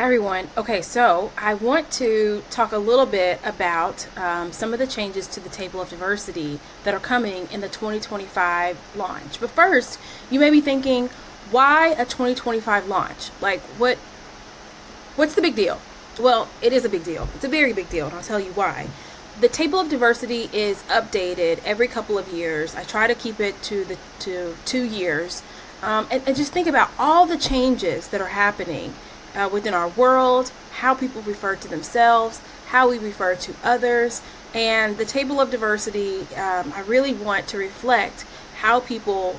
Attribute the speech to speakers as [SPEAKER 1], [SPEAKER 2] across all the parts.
[SPEAKER 1] Hi everyone. Okay, so I want to talk a little bit about some of the changes to the table of diversity that are coming in the 2025 launch. But first, you may be thinking, why a 2025 launch? Like, what's the big deal? Well, it is a big deal. It's a very big deal, and I'll tell you why. The table of diversity is updated every couple of years. I try to keep it to 2 years, and just think about all the changes that are happening within our world, how people refer to themselves, how we refer to others, and the table of diversity. I really want to reflect how people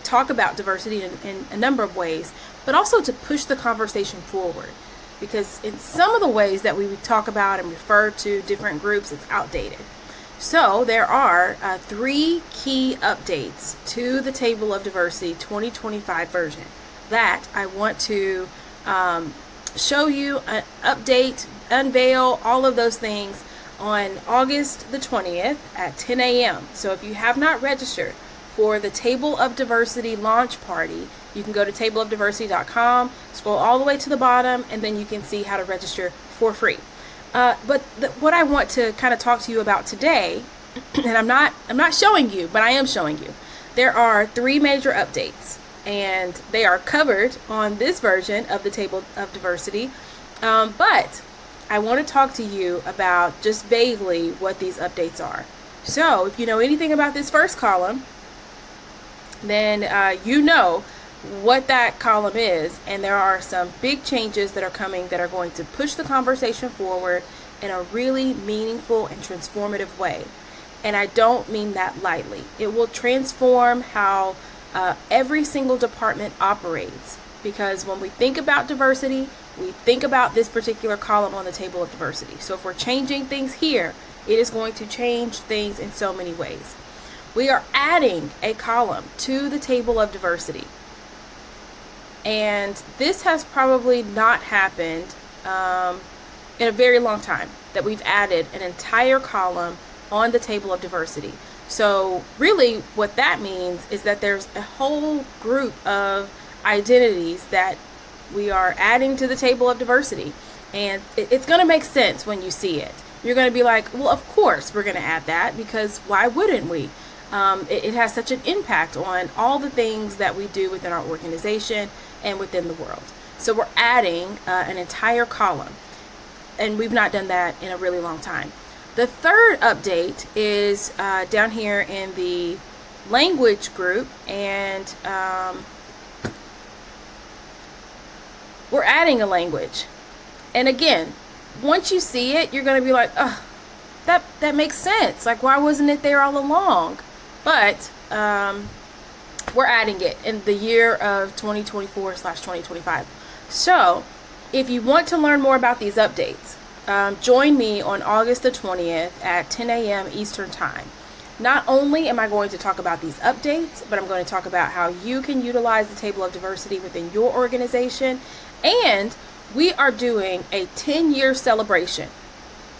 [SPEAKER 1] talk about diversity in a number of ways, but also to push the conversation forward. Because in some of the ways that we talk about and refer to different groups, it's outdated. So there are 3 key updates to the Table of Diversity 2025 version that I want to show you, update, unveil, all of those things on August the 20th at 10 a.m. So if you have not registered for the Table of Diversity launch party, you can go to tableofdiversity.com, scroll all the way to the bottom, and then you can see how to register for free. But what I want to kind of talk to you about today, and I'm not showing you, but I am showing you, there are 3 major updates, and they are covered on this version of the Table of Diversity. But I want to talk to you about just vaguely what these updates are. So if you know anything about this first column, then you know what that column is, and there are some big changes that are coming that are going to push the conversation forward in a really meaningful and transformative way. And I don't mean that lightly. It will transform how every single department operates, because when we think about diversity, we think about this particular column on the Table of Diversity. So if we're changing things here, it is going to change things in so many ways. We are adding a column to the Table of Diversity. And this has probably not happened in a very long time, that we've added an entire column on the Table of Diversity. So really what that means is that there's a whole group of identities that we are adding to the Table of Diversity. And it's going to make sense when you see it. You're going to be like, well, of course we're going to add that, because why wouldn't we? It has such an impact on all the things that we do within our organization and within the world. So we're adding an entire column, and we've not done that in a really long time. The third update is down here in the language group, and we're adding a language. And again, once you see it, you're going to be like, oh, that makes sense. Like, why wasn't it there all along? But we're adding it in the year of 2024/2025. So if you want to learn more about these updates, join me on August the 20th at 10 a.m. Eastern Time. Not only am I going to talk about these updates, but I'm going to talk about how you can utilize the Table of Diversity within your organization. And we are doing a 10-year celebration,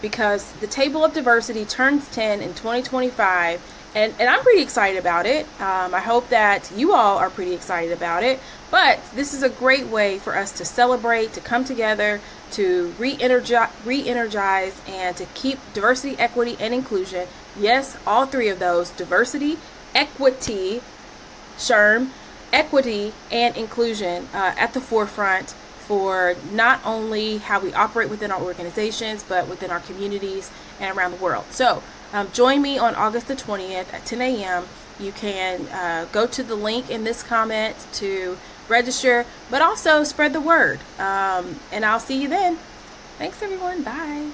[SPEAKER 1] because the Table of Diversity turns 10 in 2025. And I'm pretty excited about it. I hope that you all are pretty excited about it. But this is a great way for us to celebrate, to come together, to re-energize, and to keep diversity, equity, and inclusion. Yes, all 3 of those: diversity, equity, SHRM, equity, and inclusion at the forefront for not only how we operate within our organizations, but within our communities and around the world. So join me on August the 20th at 10 a.m. You can go to the link in this comment to register, but also spread the word. And I'll see you then. Thanks, everyone. Bye.